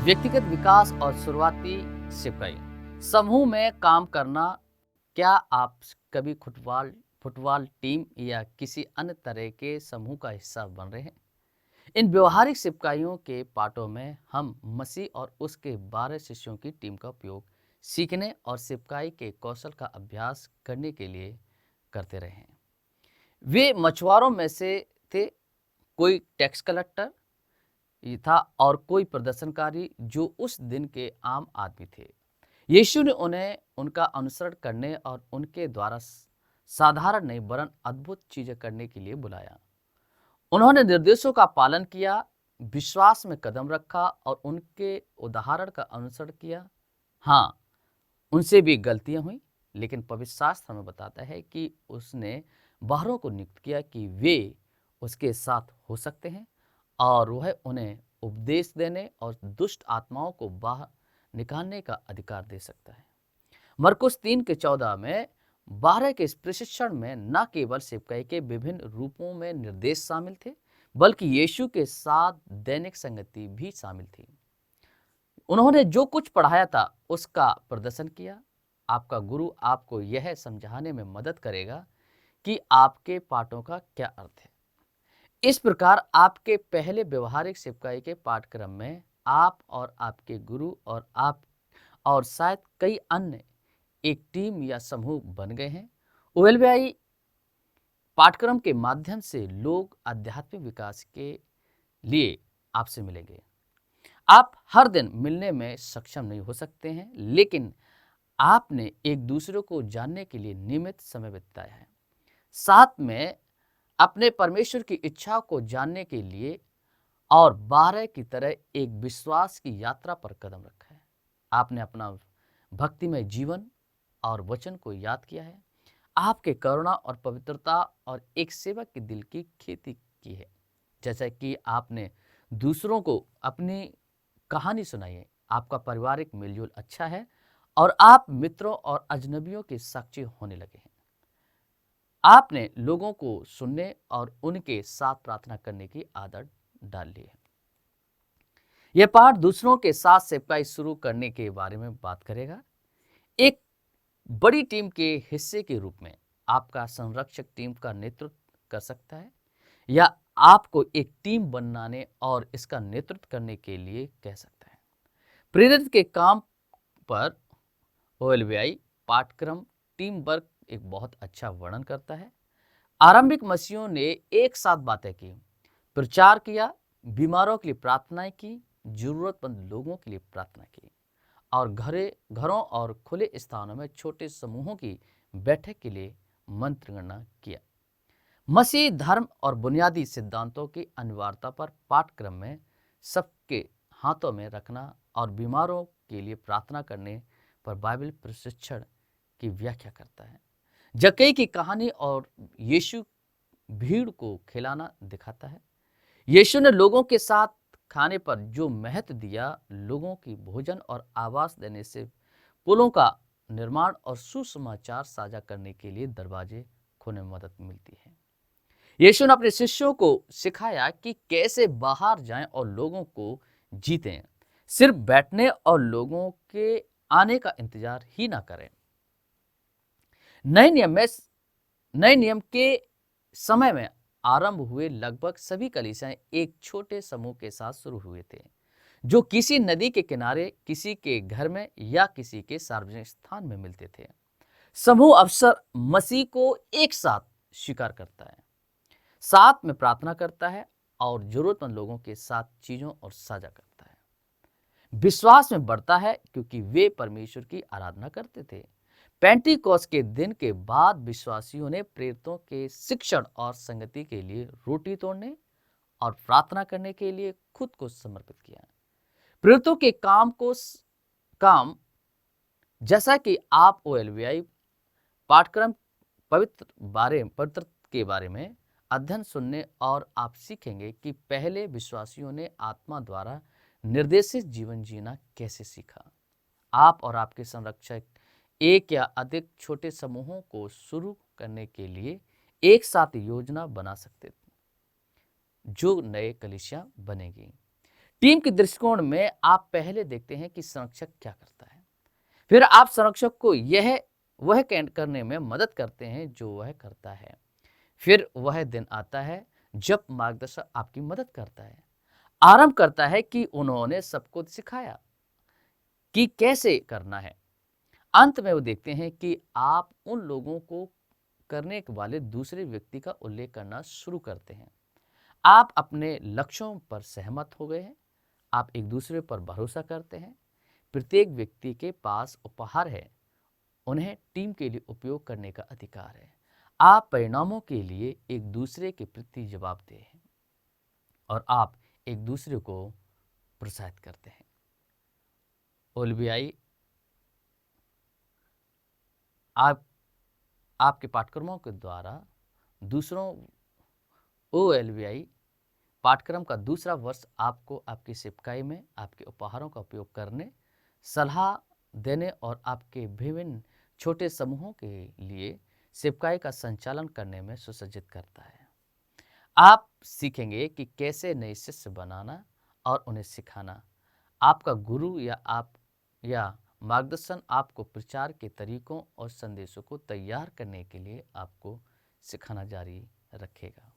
व्यक्तिगत विकास और शुरुआती सिपाही समूह में काम करना। क्या आप कभी फुटबॉल फुटबॉल टीम या किसी अन्य तरह के समूह का हिस्सा बन रहे हैं? इन व्यवहारिक सिपाहियों के पाठों में हम मसीह और उसके 12 शिष्यों की टीम का उपयोग सीखने और सिपाही के कौशल का अभ्यास करने के लिए करते रहे हैं। वे मछुआरों में से थे, कोई टैक्स कलेक्टर ये था और कोई प्रदर्शनकारी जो उस दिन के आम आदमी थे। यीशु ने उन्हें उनका अनुसरण करने और उनके द्वारा साधारण नहीं वरन अद्भुत चीजें करने के लिए बुलाया। उन्होंने निर्देशों का पालन किया, विश्वास में कदम रखा और उनके उदाहरण का अनुसरण किया। हाँ, उनसे भी गलतियां हुई, लेकिन पवित्र शास्त्र हमें बताता है कि उसने बाहरों को नियुक्त किया कि वे उसके साथ हो सकते हैं और वह उन्हें उपदेश देने और दुष्ट आत्माओं को बाहर निकालने का अधिकार दे सकता है। मरकुस 3:14 में 12 के इस प्रशिक्षण में न केवल सिपाही के विभिन्न रूपों में निर्देश शामिल थे, बल्कि यीशु के साथ दैनिक संगति भी शामिल थी। उन्होंने जो कुछ पढ़ाया था उसका प्रदर्शन किया। आपका गुरु आपको यह समझाने में मदद करेगा कि आपके पाठों का क्या अर्थ है। इस प्रकार आपके पहले व्यवहारिक सिपाही के पाठ्यक्रम में आप और आपके गुरु और आप और शायद कई अन्य एक टीम या समूह बन गए हैं। ओएलवीआई पाठ्यक्रम के माध्यम से लोग आध्यात्मिक विकास के लिए आपसे मिलेंगे। आप हर दिन मिलने में सक्षम नहीं हो सकते हैं, लेकिन आपने एक दूसरे को जानने के लिए नियमित समय बिताया है, साथ में अपने परमेश्वर की इच्छा को जानने के लिए और 12 की तरह एक विश्वास की यात्रा पर कदम रखा है। आपने अपना भक्तिमय जीवन और वचन को याद किया है, आपके करुणा और पवित्रता और एक सेवक के दिल की खेती की है। जैसा कि आपने दूसरों को अपनी कहानी सुनाई है, आपका पारिवारिक मिलजुल अच्छा है और आप मित्रों और अजनबियों के साक्षी होने लगे हैं। आपने लोगों को सुनने और उनके साथ प्रार्थना करने की आदत डाल ली है। यह पाठ दूसरों के साथ सेवकाई शुरू करने के बारे में बात करेगा। एक बड़ी टीम के हिस्से के रूप में आपका संरक्षक टीम का नेतृत्व कर सकता है या आपको एक टीम बनाने और इसका नेतृत्व करने के लिए कह सकता है। प्रेरित के काम पर ओएलवीआई पाठ्यक्रम टीम वर्क एक बहुत अच्छा वर्णन करता है। आरंभिक मसीहों ने एक साथ बातें की, प्रचार किया, बीमारों के लिए प्रार्थनाएं की, जरूरतमंद लोगों के लिए प्रार्थना की और घरों और खुले स्थानों में छोटे समूहों की बैठक के लिए मंत्रणा किया। मसीह धर्म और बुनियादी सिद्धांतों की अनिवार्यता पर पाठ्यक्रम में सबके हाथों में रखना और बीमारों के लिए प्रार्थना करने पर बाइबल प्रशिक्षण की व्याख्या करता है। जक्कई की कहानी और यीशु भीड़ को खिलाना दिखाता है। यीशु ने लोगों के साथ खाने पर जो महत्व दिया, लोगों की भोजन और आवास देने से पुलों का निर्माण और सुसमाचार साझा करने के लिए दरवाजे खोलने में मदद मिलती है। यीशु ने अपने शिष्यों को सिखाया कि कैसे बाहर जाएं और लोगों को जीतें, सिर्फ बैठने और लोगों के आने का इंतजार ही ना करें। नए नियम के समय में आरंभ हुए लगभग सभी कलीसियाएं एक छोटे समूह के साथ शुरू हुए थे, जो किसी नदी के किनारे, किसी के घर में या किसी के सार्वजनिक स्थान में मिलते थे। समूह अक्सर मसीह को एक साथ स्वीकार करता है, साथ में प्रार्थना करता है और जरूरतमंद लोगों के साथ चीजों और साझा करता है। विश्वास में बढ़ता है क्योंकि वे परमेश्वर की आराधना करते थे। पेंटिकोस्त के दिन के बाद विश्वासियों ने प्रेरितों के शिक्षण और संगति के लिए रोटी तोड़ने और प्रार्थना करने के लिए खुद को समर्पित किया। प्रेरितों के काम जैसा कि आप ओएलवीआई पाठ्यक्रम पवित्र के बारे में अध्ययन सुनने और आप सीखेंगे कि पहले विश्वासियों ने आत्मा द्वारा निर्देशित जीवन जीना कैसे सीखा। आप और आपके संरक्षक एक या अधिक छोटे समूहों को शुरू करने के लिए एक साथ योजना बना सकते थे, जो नए कलीसिया बनेगी। टीम के दृष्टिकोण में आप पहले देखते हैं कि संरक्षक क्या करता है, फिर आप संरक्षक को वह करने में मदद करते हैं जो वह करता है। फिर वह दिन आता है जब मार्गदर्शक आपकी मदद करता है, आरंभ करता है कि उन्होंने सबको सिखाया कि कैसे करना है। अंत में वो देखते हैं कि आप उन लोगों को करने वाले दूसरे व्यक्ति का उल्लेख करना शुरू करते हैं। आप अपने लक्ष्यों पर सहमत हो गए हैं, आप एक दूसरे पर भरोसा करते हैं। प्रत्येक व्यक्ति के पास उपहार है, उन्हें टीम के लिए उपयोग करने का अधिकार है। आप परिणामों के लिए एक दूसरे के प्रति जवाबदेह हैं और आप एक दूसरे को प्रोत्साहित करते हैं। ओलबीआई आपके पाठ्यक्रमों के द्वारा दूसरों OLBI पाठ्यक्रम का दूसरा वर्ष आपको आपकी सेवकाई में आपके उपहारों का उपयोग करने, सलाह देने और आपके विभिन्न छोटे समूहों के लिए सेवकाई का संचालन करने में सुसज्जित करता है। आप सीखेंगे कि कैसे नए शिष्य बनाना और उन्हें सिखाना। आपका गुरु या मार्गदर्शन आपको प्रचार के तरीकों और संदेशों को तैयार करने के लिए आपको सिखाना जारी रखेगा।